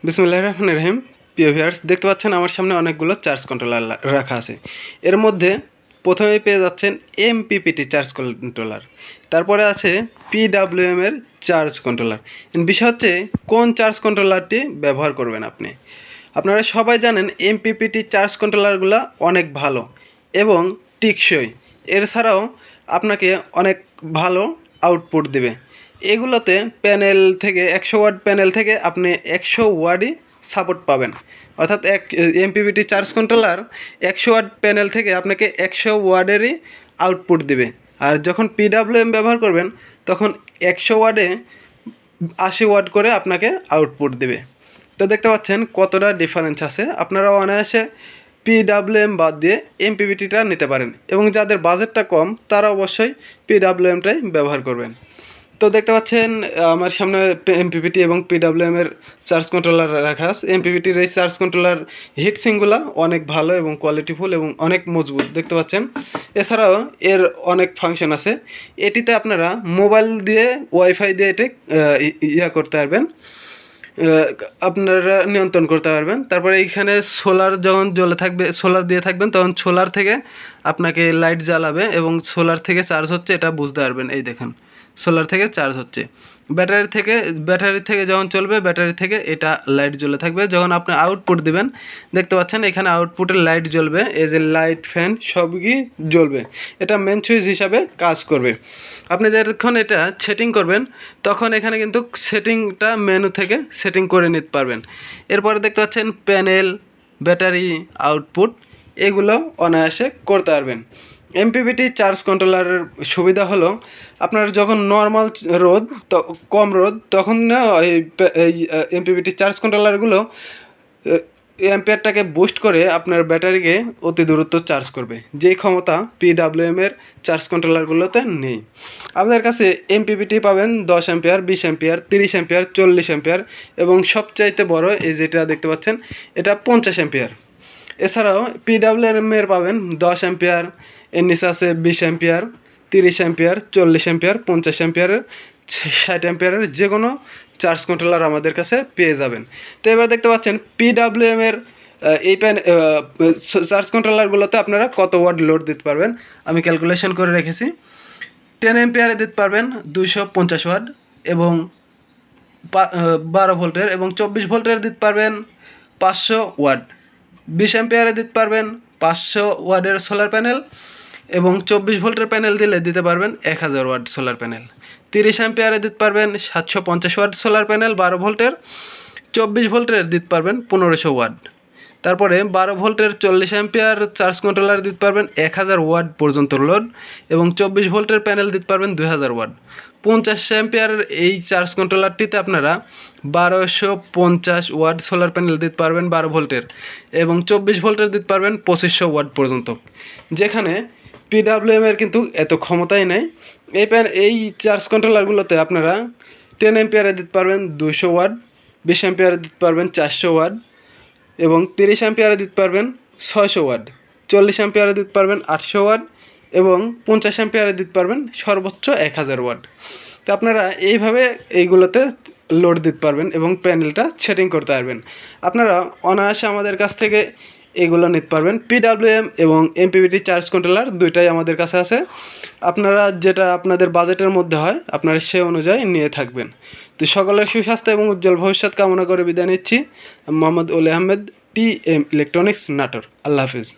বিসমিল্লাহির রহমানির রহিম। প্রিয় ভিউয়ার্স, দেখতে পাচ্ছেন আমার সামনে অনেকগুলো চার্জ কন্ট্রোলার রাখা আছে। এর মধ্যে প্রথমেই পেয়ে যাচ্ছেন এমপিপিটি চার্জ কন্ট্রোলার, তারপরে আছে পিডাব্লিউএম এর চার্জ কন্ট্রোলার। বিষয় হচ্ছে কোন চার্জ কন্ট্রোলারটি ব্যবহার করবেন আপনি। আপনারা সবাই জানেন এমপিপিটি চার্জ কন্ট্রোলারগুলো অনেক ভালো এবং টেকসই, এছাড়াও আপনাকে অনেক ভালো আউটপুট দেবে। এগুলোতে প্যানেল থেকে 100 ওয়াট প্যানেল থেকে আপনি 100 ওয়াটই সাপোর্ট পাবেন, অর্থাৎ MPPT charge controller 100 watt panel থেকে আপনাকে 100 ওয়াটেরই আউটপুট দেবে। আর যখন পিডাব্লিউএম ব্যবহার করবেন তখন 100 ওয়াটে 80 ওয়াট করে আপনাকে আউটপুট দেবে। তো দেখতে পাচ্ছেন কতটা ডিফারেন্স আছে। আপনারা অনায়াসে পিডাব্লিউএম বাদ দিয়ে এমপিপিটিটা নিতে পারেন এবং যাদের বাজেটটা কম তারা অবশ্যই পিডাব্লিউএমটাই ব্যবহার করবেন। তো দেখতে পাচ্ছেন আমার সামনে এমপিপিটি এবং পিডাব্লিউএম এর চার্জ কন্ট্রোলার রাখা আছে। এমপিপিটির এই চার্জ কন্ট্রোলার হিটসিংগুলো অনেক ভালো এবং কোয়ালিটিফুল এবং অনেক মজবুত দেখতে পাচ্ছেন। এছাড়াও এর অনেক ফাংশন আছে। এটিতে আপনারা মোবাইল দিয়ে ওয়াইফাই দিয়ে এটি করতে পারবেন, আপনারা নিয়ন্ত্রণ করতে পারবেন। তারপরে এইখানে সোলার যখন জ্বলে থাকবে, সোলার দিয়ে থাকবেন তখন সোলার থেকে আপনাকে লাইট জ্বালাবে এবং সোলার থেকে চার্জ হচ্ছে এটা বুঝতে পারবেন। এই দেখেন সোলার থেকে চার্জ হচ্ছে। ব্যাটারি থেকে যখন চলবে ব্যাটারি থেকে এটা লাইট জ্বলে থাকবে। যখন আপনি আউটপুট দিবেন দেখতে পাচ্ছেন এখানে আউটপুটের লাইট জ্বলবে, এই যে লাইট ফ্যান সবই জ্বলবে। এটা মেন সুইচ হিসাবে কাজ করবে। আপনি যখন এটা সেটিং করবেন তখন এখানে কিন্তু সেটিংটা মেনু থেকে সেটিং করে নিতে পারবেন। এরপরে দেখতে পাচ্ছেন প্যানেল, ব্যাটারি, আউটপুট এগুলো অনায়াসে করতে পারবেন। এমপিপিটি চার্জ কন্ট্রোলারের সুবিধা হলো আপনার যখন নর্মাল রোদ কম রোদ তখন না এই এমপিপিটি চার্জ কন্ট্রোলারগুলো অ্যাম্পিয়ারটাকে বুস্ট করে আপনার ব্যাটারিকে অতি দূরত্ব চার্জ করবে, যেই ক্ষমতা পিডাব্লিউএম এর চার্জ কন্ট্রোলারগুলোতে নেই। আপনাদের কাছে এমপিপিটি পাবেন 10 অ্যাম্পিয়ার, 20 অ্যাম্পিয়ার, 30 অ্যাম্পিয়ার, 40 অ্যাম্পিয়ার এবং সবচাইতে বড় এই যেটা দেখতে পাচ্ছেন এটা 50 অ্যাম্পিয়ার। এছাড়াও পিডাব্লিউএম এর পাবেন 10 অ্যাম্পিয়ার, এর নিচে আছে 20 অ্যাম্পিয়ার, 30 অ্যাম্পিয়ার, 40 অ্যাম্পিয়ার, 50 অ্যাম্পিয়ারের, 60 অ্যাম্পিয়ারের যে কোনো চার্জ কন্ট্রোলার আমাদের কাছে পেয়ে যাবেন। তো এবার দেখতে পাচ্ছেন পিডাব্লিউএম এর এই চার্জ কন্ট্রোলারগুলোতে আপনারা কত ওয়াট লোড দিতে পারবেন আমি ক্যালকুলেশন করে রেখেছি। 10 অ্যাম্পিয়ারে দিতে পারবেন 250 ওয়াট এবং 12 ভোল্টের, এবং 24 ভোল্টের দিতে পারবেন 500 ওয়াট। 20 অ্যাম্পিয়ারে দিতে পারবেন 500 ওয়াটের সোলার প্যানেল এবং 24 ভোল্টের প্যানেল দিতে পারবেন 1000 ওয়াট সোলার প্যানেল। 30 অ্যাম্পিয়ারে দিতে পারবেন 750 ওয়াট সোলার প্যানেল 12 ভোল্টের। 24 ভোল্টের দিতে পারবেন 1500 ওয়াট। তারপরে 12 ভোল্টের 40 অ্যাম্পিয়ার চার্জ কন্ট্রোলার দিতে পারবেন 1000 ওয়াট পর্যন্ত লোড এবং 24 ভোল্টের প্যানেল দিতে পারবেন 2000 ওয়াট। 50 অ্যাম্পিয়ারের এই চার্জ কন্ট্রোলারটিতে আপনারা 1250 ওয়াট সোলার প্যানেল দিতে পারবেন 12 ভোল্টের এবং 24 ভোল্টের দিতে পারবেন 2500 ওয়াট পর্যন্ত, যেখানে পিডাব্লিউএম এর কিন্তু এত ক্ষমতাই নেই। এই চার্জ কন্ট্রোলারগুলোতে আপনারা 10 অ্যাম্পিয়ারে দিতে পারবেন 200 ওয়াট, 20 অ্যাম্পিয়ারে দিতে পারবেন 400 ওয়াট এবং 30 অ্যাম্পিয়ারে দিতে পারবেন 600 ওয়াট, 40 অ্যাম্পিয়ারে দিতে পারবেন 800 ওয়াট এবং 50 অ্যাম্পিয়ারে দিতে পারবেন সর্বোচ্চ 1000 ওয়াট। তো আপনারা এইভাবে এইগুলোতে লোড দিতে পারবেন এবং প্যানেলটা সেটিং করতে পারবেন। আপনারা অনায়াসে আমাদের কাছ থেকে এগুলো নিতে পারবেন। পিডাব্লিউএম এবং এমপিপিটি চার্জ কন্ট্রোলার দুইটাই আমাদের কাছে আছে। আপনারা যেটা আপনাদের বাজেটের মধ্যে হয় আপনারা সে অনুযায়ী নিয়ে থাকবেন। তো সকলের সুস্বাস্থ্য এবং উজ্জ্বল ভবিষ্যৎ কামনা করে বিদায় নিচ্ছি। মোহাম্মদ ওলি আহমেদ, টিএম ইলেকট্রনিক্স, নাটোর। আল্লাহ হাফিজ।